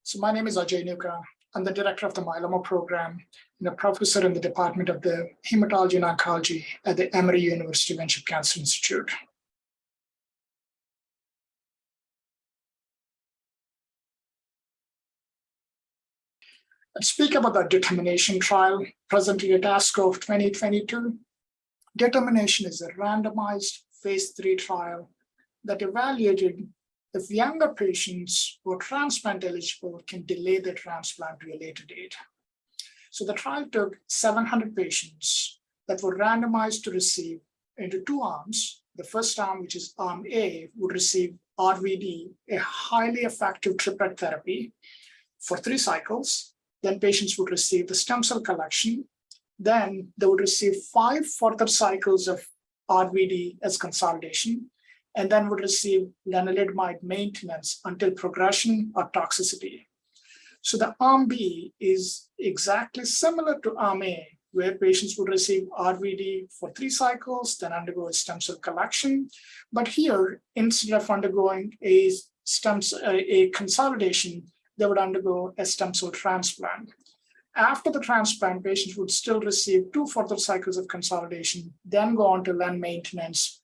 So my name is Nooka. I'm the director of the Myeloma program and a professor in the Department of the Hematology and Oncology at the Emory University Winship Cancer Institute. Let's speak about the determination trial presently at ASCO of 2022. Determination is a randomized phase 3 trial that evaluated if younger patients who are transplant eligible can delay their transplant to a later date. So the trial took 700 patients that were randomized to receive into two arms. The first arm, which is arm A, would receive RVD, a highly effective triplet therapy, for 3 cycles. Then patients would receive the stem cell collection. Then they would receive 5 further cycles of RVD as consolidation, and then would receive lenalidomide maintenance until progression or toxicity. So the arm B is exactly similar to arm A, where patients would receive RVD for 3 cycles, then undergo a stem cell collection. But here, instead of undergoing a consolidation, they would undergo a stem cell transplant. After the transplant, patients would still receive 2 further cycles of consolidation, then go on to len maintenance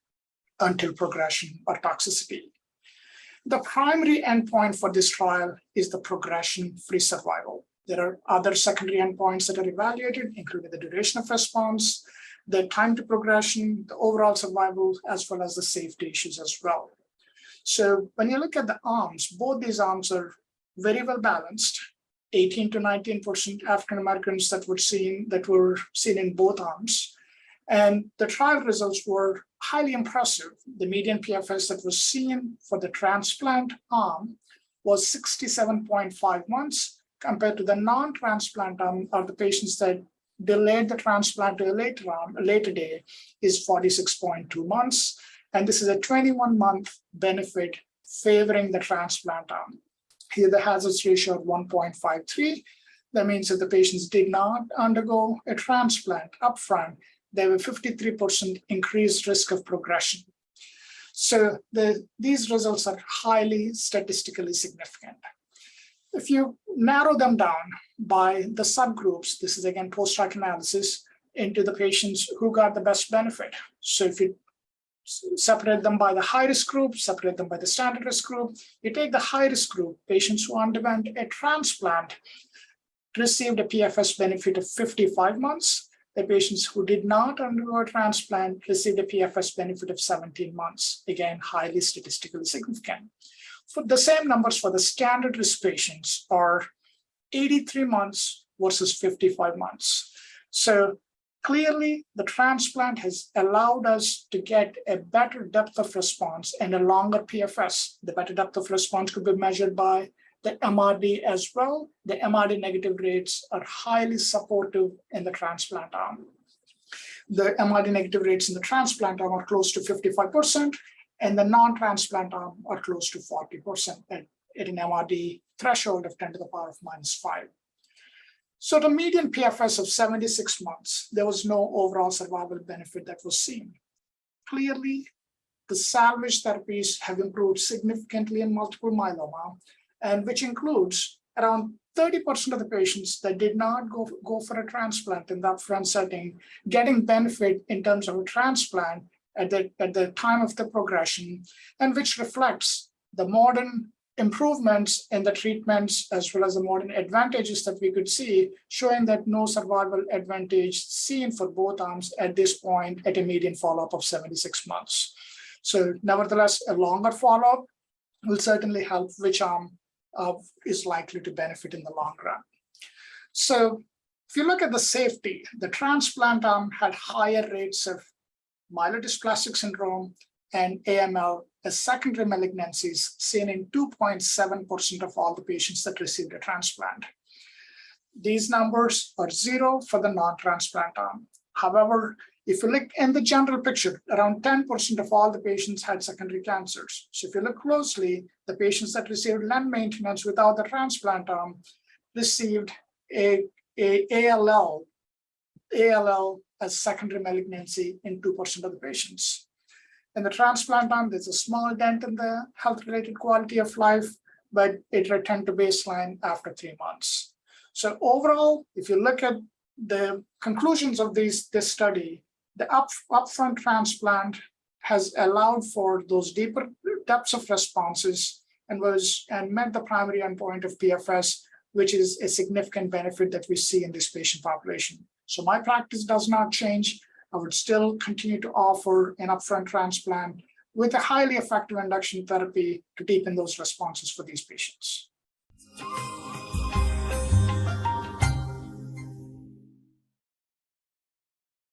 until progression or toxicity. The primary endpoint for this trial is the progression-free survival. There are other secondary endpoints that are evaluated, including the duration of response, the time to progression, the overall survival, as well as the safety issues as well. So when you look at the arms, both these arms are very well balanced. 18 to 19% African Americans that were seen in both arms. And the trial results were highly impressive. The median PFS that was seen for the transplant arm was 67.5 months, compared to the non-transplant arm, or the patients that delayed the transplant to a later day, is 46.2 months. And this is a 21-month benefit favoring the transplant arm. Here, the hazard ratio of 1.53. That means that the patients did not undergo a transplant upfront, they have a 53% increased risk of progression. So these results are highly statistically significant. If you narrow them down by the subgroups, this is again post-hoc analysis into the patients who got the best benefit. So if you separate them by the high-risk group, separate them by the standard risk group, you take the high-risk group, patients who underwent a transplant received a PFS benefit of 55 months. The patients who did not undergo a transplant received a PFS benefit of 17 months. Again, highly statistically significant. For the same numbers for the standard risk patients are 83 months versus 55 months. So clearly, the transplant has allowed us to get a better depth of response and a longer PFS. The better depth of response could be measured by the MRD as well. The MRD negative rates are highly supportive in the transplant arm. The MRD negative rates in the transplant arm are close to 55%, and the non-transplant arm are close to 40% at an MRD threshold of 10 to the power of -5. So the median PFS of 76 months, there was no overall survival benefit that was seen. Clearly, the salvage therapies have improved significantly in multiple myeloma, and which includes around 30% of the patients that did not go for a transplant in the upfront setting, getting benefit in terms of a transplant at the time of the progression, and which reflects the modern improvements in the treatments as well as the modern advantages that we could see, showing that no survival advantage seen for both arms at this point at a median follow-up of 76 months. So nevertheless, a longer follow-up will certainly help which arm is likely to benefit in the long run. So if you look at the safety, the transplant arm had higher rates of myelodysplastic syndrome and AML as secondary malignancies seen in 2.7% of all the patients that received a transplant. These numbers are 0 for the non-transplant arm. However, if you look in the general picture, around 10% of all the patients had secondary cancers. So if you look closely, the patients that received len maintenance without the transplant arm received a ALL as secondary malignancy in 2% of the patients. In the transplant arm, there's a small dent in the health-related quality of life, but it returned to baseline after 3 months. So overall, if you look at the conclusions of this study, the upfront transplant has allowed for those deeper depths of responses and met the primary endpoint of PFS, which is a significant benefit that we see in this patient population. So my practice does not change. I would still continue to offer an upfront transplant with a highly effective induction therapy to deepen those responses for these patients.